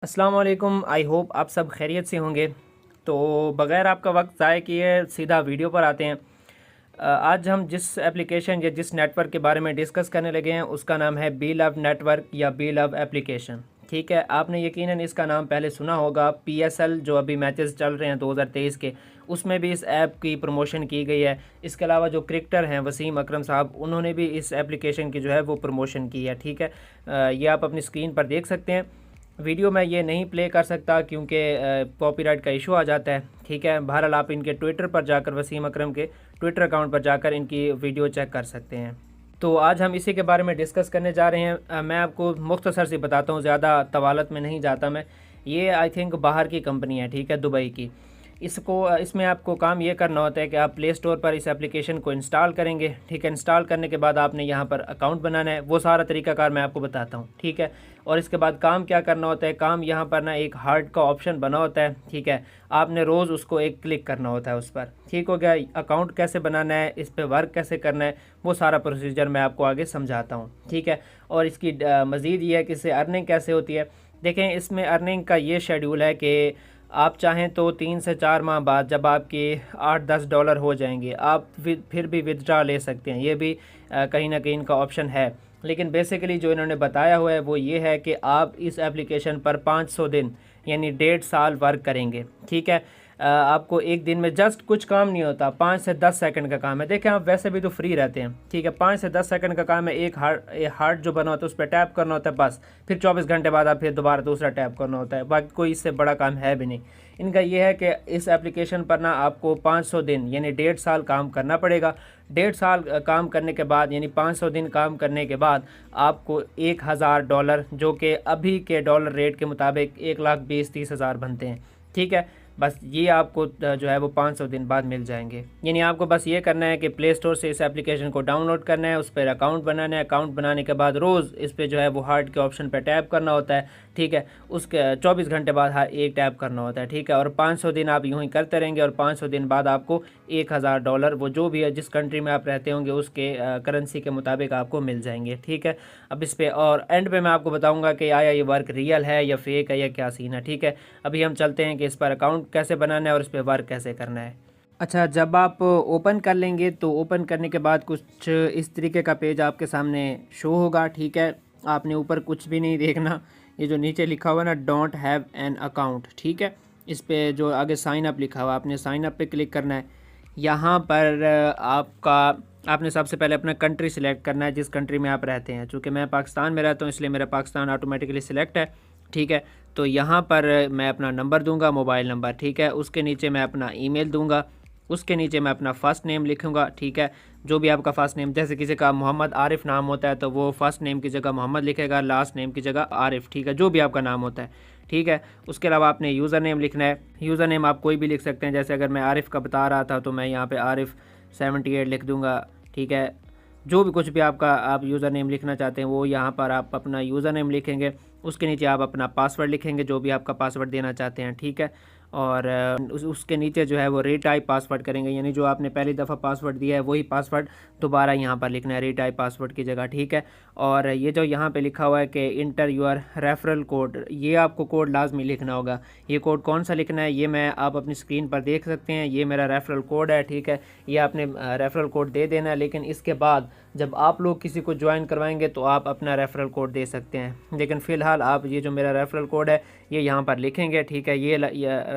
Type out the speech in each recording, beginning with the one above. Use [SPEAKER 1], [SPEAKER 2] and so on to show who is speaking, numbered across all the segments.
[SPEAKER 1] अस्सलाम वालेकुम। I hope आप सब खैरियत से होंगे। तो बग़ैर आपका वक्त ज़ाय किए सीधा वीडियो पर आते हैं। आज हम जिस एप्लीकेशन या जिस नेटवर्क के बारे में डिस्कस करने लगे हैं उसका नाम है बी लव नेटवर्क या बी लव एप्लीकेशन। ठीक है, आपने यकीनन इसका नाम पहले सुना होगा। PSL जो अभी मैचेस चल रहे हैं 2023 के, उसमें भी इस ऐप की प्रमोशन की गई है। इसके अलावा जो क्रिकेटर हैं वसीम अकरम साहब, उन्होंने भी इस एप्लीकेशन की जो है वो प्रमोशन की है। ठीक है, ये आप अपनी स्क्रीन पर देख सकते हैं। वीडियो में ये नहीं प्ले कर सकता क्योंकि कॉपीराइट का इशू आ जाता है। ठीक है, बहरहाल आप इनके ट्विटर पर जाकर, वसीम अकरम के ट्विटर अकाउंट पर जाकर इनकी वीडियो चेक कर सकते हैं। तो आज हम इसी के बारे में डिस्कस करने जा रहे हैं। मैं आपको मुख्तसर से बताता हूँ, ज़्यादा तवालत में नहीं जाता मैं। ये आई थिंक बाहर की कंपनी है, ठीक है, दुबई की। इसमें आपको काम ये करना होता है कि आप प्ले स्टोर पर इस एप्लीकेशन को इंस्टॉल करेंगे। ठीक है, इंस्टॉल करने के बाद आपने यहाँ पर अकाउंट बनाना है। वो सारा तरीकाकार मैं आपको बताता हूँ। ठीक है, और इसके बाद काम क्या करना होता है, काम यहाँ पर ना एक हार्ट का ऑप्शन बना होता है। ठीक है, आपने रोज़ उसको एक क्लिक करना होता है उस पर। ठीक हो गया। अकाउंट कैसे बनाना है, इस पर वर्क कैसे करना है, वो सारा प्रोसीजर मैं आपको आगे समझाता हूँ। ठीक है, और इसकी मज़ीद ये है कि इससे अर्निंग कैसे होती है। देखें, इसमें अर्निंग का ये शेड्यूल है कि आप चाहें तो 3 से 4 माह बाद जब आपके $8-10 हो जाएंगे, आप फिर भी विथड्रा ले सकते हैं। ये भी कहीं ना कहीं इनका ऑप्शन है। लेकिन बेसिकली जो इन्होंने बताया हुआ है वो ये है कि आप इस एप्लीकेशन पर 500 दिन यानी 1.5 साल वर्क करेंगे। ठीक है, आपको एक दिन में जस्ट कुछ काम नहीं होता, 5 से 10 सेकंड का काम है। देखें, आप वैसे भी तो फ्री रहते हैं। ठीक है, 5 से 10 सेकंड का काम है। एक हार्ट जो बना होता है उस पर टैप करना होता है, बस। फिर 24 घंटे बाद आप फिर दोबारा दूसरा टैप करना होता है। बाकी कोई इससे बड़ा काम है भी नहीं। इनका ये है कि इस एप्लीकेशन पर ना आपको 500 दिन यानी 1.5 साल काम करना पड़ेगा। 1.5 साल काम करने के बाद यानी 500 दिन काम करने के बाद आपको $1000, जो कि अभी के डॉलर रेट के मुताबिक 1,20,30,000 बनते हैं। ठीक है, बस ये आपको जो है वो 500 दिन बाद मिल जाएंगे। यानी आपको बस ये करना है कि प्ले स्टोर से इस एप्लीकेशन को डाउनलोड करना है, उस पर अकाउंट बनाना है। अकाउंट बनाने के बाद रोज़ इस पर जो है वो हार्ट के ऑप्शन पर टैप करना होता है। ठीक है, उसके 24 घंटे बाद हर एक टैप करना होता है। ठीक है, और 500 दिन आप यूँ ही करते रहेंगे और 500 दिन बाद आपको $1000, वो जो भी है जिस कंट्री में आप रहते होंगे उसके करेंसी के मुताबिक आपको मिल जाएंगे। ठीक है, अब इस पर और एंड पे मैं आपको बताऊंगा कि आया ये वर्क रियल है या फेक है या क्या सीन है। ठीक है, अभी हम चलते हैं कि इस पर अकाउंट कैसे बनाना है और इस पर वर्क कैसे करना है। अच्छा, जब आप ओपन कर लेंगे तो ओपन करने के बाद कुछ इस तरीके का पेज आपके सामने शो होगा। ठीक है, आपने ऊपर कुछ भी नहीं देखना। ये जो नीचे लिखा हुआ ना, डोंट हैव एन अकाउंट, ठीक है, इस पे जो आगे साइन अप लिखा हुआ, आपने साइन अप पे क्लिक करना है। यहाँ पर आपने सबसे पहले अपना कंट्री सिलेक्ट करना है, जिस कंट्री में आप रहते हैं। चूँकि मैं पाकिस्तान में रहता हूँ इसलिए मेरा पाकिस्तान ऑटोमेटिकली सिलेक्ट है। ठीक है, तो यहाँ पर मैं अपना नंबर दूंगा, मोबाइल नंबर। ठीक है, उसके नीचे मैं अपना ईमेल दूंगा, उसके नीचे मैं अपना फ़र्स्ट नेम लिखूंगा। ठीक है, जो भी आपका फ़र्स्ट नेम, जैसे किसी का मोहम्मद आरिफ नाम होता है तो वो फ़र्स्ट नेम की जगह मोहम्मद लिखेगा, लास्ट नेम की जगह आरिफ। ठीक है, जो भी आपका नाम होता है। ठीक है, उसके अलावा आपने यूज़र नेम लिखना है। यूज़र नेम आप कोई भी लिख सकते हैं। जैसे अगर मैं आरिफ का बता रहा था तो मैं यहाँ पर आरिफ 78 लिख दूँगा। ठीक है, जो भी कुछ भी आप यूज़र नेम लिखना चाहते हैं वो यहाँ पर आप अपना यूज़र नेम लिखेंगे। उसके नीचे आप अपना पासवर्ड लिखेंगे, जो भी आपका पासवर्ड देना चाहते हैं। ठीक है, और उसके नीचे जो है वो रीटाइप पासवर्ड करेंगे, यानी जो आपने पहली दफ़ा पासवर्ड दिया है वही पासवर्ड दोबारा यहाँ पर लिखना है रीटाइप पासवर्ड की जगह। ठीक है, और ये जो यहाँ पे लिखा हुआ है कि इंटर योर रेफरल कोड, ये आपको कोड लाजमी लिखना होगा। ये कोड कौन सा लिखना है ये मैं आप अपनी स्क्रीन पर देख सकते हैं। ये मेरा रेफरल कोड है। ठीक है, ये आपने रेफरल कोड दे देना है। लेकिन इसके बाद जब आप लोग किसी को ज्वाइन करवाएंगे तो आप अपना रेफरल कोड दे सकते हैं। लेकिन फ़िलहाल आप ये जो मेरा रेफरल कोड है ये यहाँ पर लिखेंगे। ठीक है, ये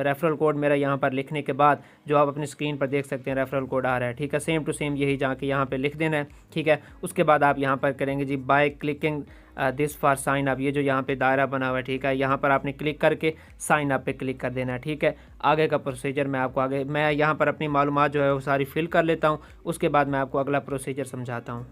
[SPEAKER 1] रेफरल कोड मेरा यहाँ पर लिखने के बाद जो आप अपनी स्क्रीन पर देख सकते हैं रेफरल कोड आ रहा है। ठीक है, सेम टू सेम यही जाके यहाँ पे लिख देना है। ठीक है, उसके बाद आप यहाँ पर करेंगे जी by clicking this for sign up, ये जो यहाँ पे दायरा बना हुआ है। ठीक है, यहाँ पर आपने क्लिक करके साइन अप पे क्लिक कर देना है। ठीक है, आगे का प्रोसीजर मैं यहाँ पर अपनी मालूमात जो है वो सारी फिल कर लेता हूँ। उसके बाद मैं आपको अगला प्रोसीजर समझाता हूँ।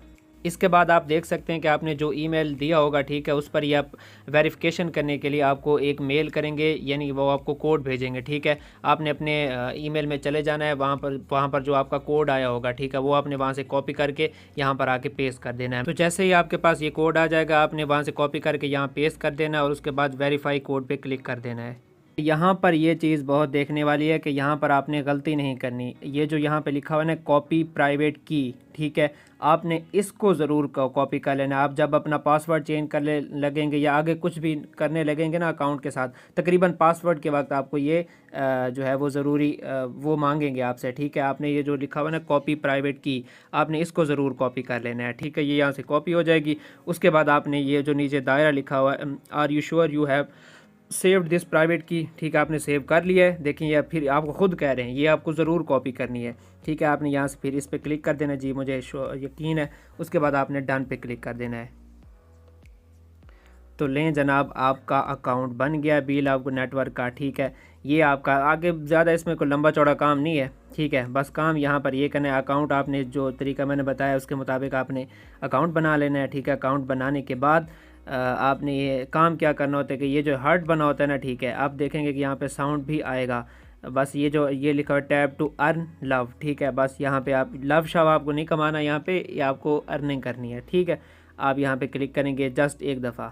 [SPEAKER 1] इसके बाद आप देख सकते हैं कि आपने जो ईमेल दिया होगा, ठीक है, उस पर ये आप वेरिफिकेशन करने के लिए आपको एक मेल करेंगे, यानी वो आपको कोड भेजेंगे। ठीक है, आपने अपने ईमेल में चले जाना है, वहाँ पर जो आपका कोड आया होगा, ठीक है, वो आपने वहाँ से कॉपी करके यहाँ पर आके पेस्ट कर देना है। तो जैसे ही आपके पास ये कोड आ जाएगा आपने वहाँ से कॉपी करके यहाँ पेस्ट कर देना है और उसके बाद वेरीफाई कोड पर क्लिक कर देना है। यहाँ पर ये चीज़ बहुत देखने वाली है कि यहाँ पर आपने गलती नहीं करनी। ये जो यहाँ पे लिखा हुआ है ना कॉपी प्राइवेट की, ठीक है, आपने इसको ज़रूर कॉपी कर लेना। आप जब अपना पासवर्ड चेंज करने लगेंगे या आगे कुछ भी करने लगेंगे ना अकाउंट के साथ, तकरीबन पासवर्ड के वक्त आपको ये जो है वो ज़रूरी वो मांगेंगे आपसे, ठीक है। आपने ये जो लिखा हुआ है ना कॉपी प्राइवेट की, आपने इसको ज़रूर कॉपी कर लेना है, ठीक है। ये यहाँ से कॉपी हो जाएगी। उसके बाद आपने ये जो नीचे दायरा लिखा हुआ है are you sure you have saved this private key, ठीक है, आपने सेव कर लिया है। देखिए या फिर आपको खुद कह रहे हैं ये आपको ज़रूर कॉपी करनी है, ठीक है। आपने यहाँ से फिर इस पर क्लिक कर देना है, जी मुझे यकीन है। उसके बाद आपने डन पे क्लिक कर देना है। तो लें जनाब, आपका अकाउंट बन गया बिल आपको नेटवर्क का, ठीक है। ये आपका आगे ज़्यादा इसमें कोई लंबा चौड़ा काम नहीं है, ठीक है। बस काम यहाँ पर ये करना है, अकाउंट आपने जो तरीका मैंने बताया उसके मुताबिक आपने अकाउंट बना लेना है, ठीक है। अकाउंट बनाने के बाद आपने ये काम क्या करना होता है कि ये जो हार्ट बना होता है ना, ठीक है, आप देखेंगे कि यहाँ पे साउंड भी आएगा। बस ये जो ये लिखा हुआ टैप टू अर्न लव, ठीक है, बस यहाँ पे आप लव शव आपको नहीं कमाना, यहाँ पे ये आपको अर्निंग करनी है, ठीक है। आप यहाँ पे क्लिक करेंगे जस्ट एक दफ़ा,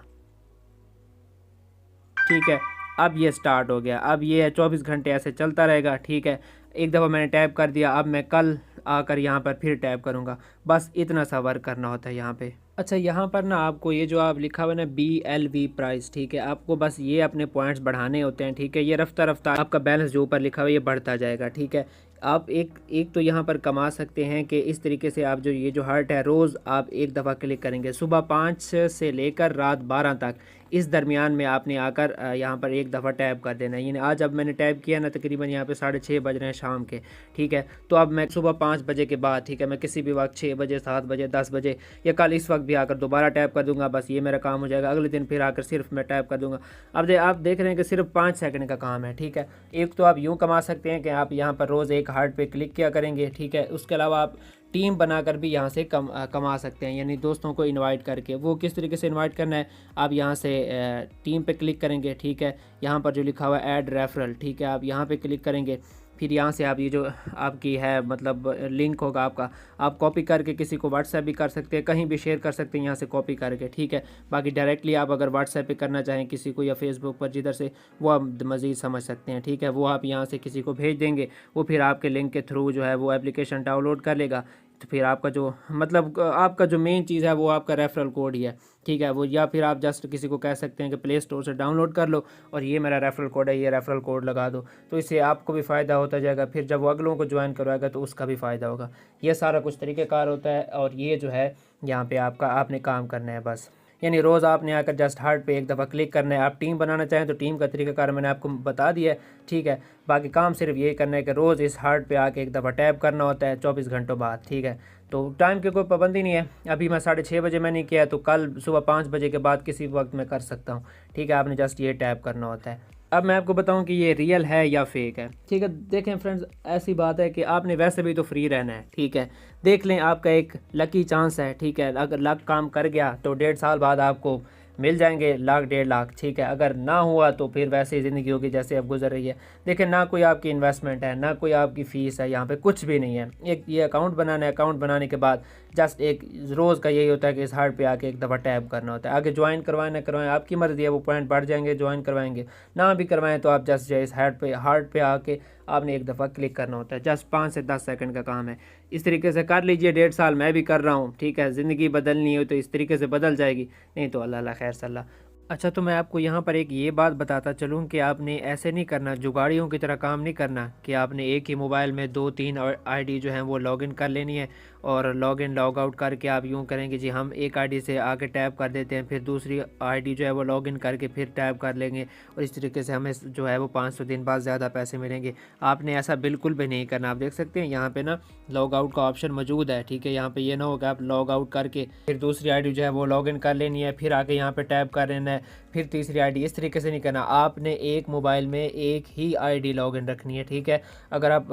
[SPEAKER 1] ठीक है। अब ये स्टार्ट हो गया। अब ये 24 घंटे ऐसे चलता रहेगा, ठीक है। एक दफ़ा मैंने टैप कर दिया, अब मैं कल आकर यहाँ पर फिर टैप करूँगा। बस इतना सा वर्क करना होता है यहाँ पे। अच्छा, यहाँ पर ना आपको ये जो आप लिखा हुआ है ना BLV प्राइस, ठीक है, आपको बस ये अपने पॉइंट्स बढ़ाने होते हैं, ठीक है। ये रफ्ता रफ्ता आपका बैलेंस जो ऊपर लिखा हुआ है ये बढ़ता जाएगा, ठीक है। आप एक तो यहाँ पर कमा सकते हैं कि इस तरीके से आप जो ये जो हार्ट है रोज़ आप एक दफ़ा क्लिक करेंगे, सुबह 5 से लेकर रात 12 तक, इस दरमियान में आपने आकर यहाँ पर एक दफ़ा टैप कर देना है। यानी आज अब मैंने टैप किया ना, तकरीबन यहाँ पे 6:30 बज रहे हैं शाम के, ठीक है। तो अब मैं सुबह 5 बजे के बाद, ठीक है, मैं किसी भी वक्त 6 बजे 7 बजे 10 बजे या कल इस वक्त भी आकर दोबारा टैप कर दूंगा। बस ये मेरा काम हो जाएगा। अगले दिन फिर आकर सिर्फ मैं टैप कर दूंगा। अब आप देख रहे हैं कि सिर्फ 5 सेकंड का काम है, ठीक है। एक तो आप यूँ कमा सकते हैं कि आप यहाँ पर रोज़ एक हार्ट पे क्लिक किया करेंगे, ठीक है। उसके अलावा आप टीम बनाकर भी यहाँ से कमा सकते हैं, यानी दोस्तों को इनवाइट करके। वो किस तरीके से इनवाइट करना है, आप यहाँ से टीम पे क्लिक करेंगे, ठीक है। यहाँ पर जो लिखा हुआ है ऐड रेफरल, ठीक है, आप यहाँ पे क्लिक करेंगे। फिर यहाँ से आप ये जो आपकी है मतलब लिंक होगा आपका, आप कॉपी करके किसी को व्हाट्सएप भी कर सकते हैं, कहीं भी शेयर कर सकते हैं यहाँ से कॉपी करके, ठीक है। बाकी डायरेक्टली आप अगर व्हाट्सएप पे करना चाहें किसी को या फेसबुक पर जिधर से, वो आप मज़ीद समझ सकते हैं, ठीक है। वो आप यहाँ से किसी को भेज देंगे, वो फिर आपके लिंक के थ्रू जो है वो एप्लीकेशन डाउनलोड कर लेगा। तो फिर आपका जो मतलब आपका जो मेन चीज़ है वो आपका रेफरल कोड ही है, ठीक है। वो या फिर आप जस्ट किसी को कह सकते हैं कि प्ले स्टोर से डाउनलोड कर लो और ये मेरा रेफरल कोड है, ये रेफरल कोड लगा दो, तो इससे आपको भी फ़ायदा होता जाएगा। फिर जब वो अगलों को ज्वाइन करवाएगा तो उसका भी फ़ायदा होगा। ये सारा कुछ तरीक़ेकार होता है और ये जो है यहाँ पे आपने काम करना है बस। यानी रोज़ आपने आकर जस्ट हार्ट पे एक दफ़ा क्लिक करना है। आप टीम बनाना चाहें तो टीम का तरीक़ाकार मैंने आपको बता दिया है, ठीक है। बाकी काम सिर्फ यही करना है कि रोज़ इस हार्ट पे आके एक दफ़ा टैप करना होता है 24 घंटों बाद, ठीक है। तो टाइम की कोई पाबंदी नहीं है। अभी मैं 6:30 बजे मैंने किया तो कल सुबह 5 बजे के बाद किसी वक्त मैं कर सकता हूँ, ठीक है। आपने जस्ट ये टैप करना होता है। अब मैं आपको बताऊं कि ये रियल है या फेक है, ठीक है। देखें फ्रेंड्स, ऐसी बात है कि आपने वैसे भी तो फ्री रहना है, ठीक है। देख लें, आपका एक लकी चांस है, ठीक है। अगर लक काम कर गया तो 1.5 साल बाद आपको मिल जाएंगे 1 लाख 1.5 लाख, ठीक है। अगर ना हुआ तो फिर वैसे ही ज़िंदगी होगी जैसे अब गुजर रही है। देखें, ना कोई आपकी इन्वेस्टमेंट है, ना कोई आपकी फ़ीस है, यहाँ पे कुछ भी नहीं है। एक ये अकाउंट बनाना है, अकाउंट बनाने के बाद जस्ट एक रोज़ का यही होता है कि इस हार्ट पे आके एक दफ़ा टैप करना होता है। आगे ज्वाइन करवाएं ना करवाएं आपकी मर्ज़ी है, वो पॉइंट बढ़ जाएंगे ज्वाइन करवाएंगे, ना भी करवाएं तो आप जस्ट इस हार्ट पे आके आपने एक दफ़ा क्लिक करना होता है। जस्ट 5 से 10 सेकंड का काम है। इस तरीके से कर लीजिए। 1.5 साल मैं भी कर रहा हूँ, ठीक है। ज़िंदगी बदलनी हो तो इस तरीके से बदल जाएगी, नहीं तो अल्लाह खैर सल्ला। अच्छा, तो मैं आपको यहाँ पर एक ये बात बताता चलूँ कि आपने ऐसे नहीं करना, जुगाड़ियों की तरह काम नहीं करना कि आपने एक ही मोबाइल में 2-3 आईडी जो हैं वो लॉगिन कर लेनी है और लॉगिन लॉग आउट करके आप यूँ करेंगे जी हम एक आईडी से आके टैप कर देते हैं, फिर दूसरी आईडी जो है वो लॉगिन करके फिर टैप कर लेंगे और इस तरीके से हमें जो है वो 500 दिन बाद ज़्यादा पैसे मिलेंगे। आपने ऐसा बिल्कुल भी नहीं करना। आप देख सकते हैं यहाँ पे ना लॉग आउट का ऑप्शन मौजूद है, ठीक है। यहाँ पे ये ना हो कि आप लॉग आउट करके फिर दूसरी आईडी जो है वो लॉगिन कर लेनी है, फिर आके यहाँ पे टैप कर लेना है, फिर तीसरी आईडी। इस तरीके से नहीं करना। आपने एक मोबाइल में एक ही आईडी लॉगिन रखनी है, ठीक है। अगर आप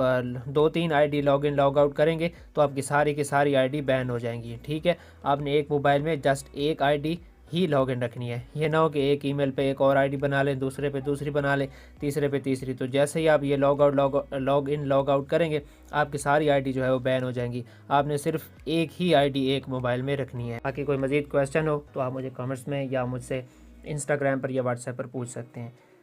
[SPEAKER 1] 2-3 आईडी लॉगिन लॉग आउट करेंगे तो आपकी सारी आईडी बैन हो जाएंगी, ठीक है। आपने एक मोबाइल में जस्ट एक आईडी ही लॉगिन रखनी है। ये ना हो कि एक ईमेल पे एक और आईडी बना लें, दूसरे पे दूसरी बना लें, तीसरे पे तीसरी। तो जैसे ही आप ये लॉग इन लॉग आउट करेंगे आपकी सारी आईडी जो है वो बैन हो जाएंगी। आपने सिर्फ एक ही आईडी एक मोबाइल में रखनी है। बाकी कोई मज़ीद क्वेश्चन हो तो आप मुझे कमेंट्स में या मुझसे इंस्टाग्राम पर या व्हाट्सएप पर पूछ सकते हैं।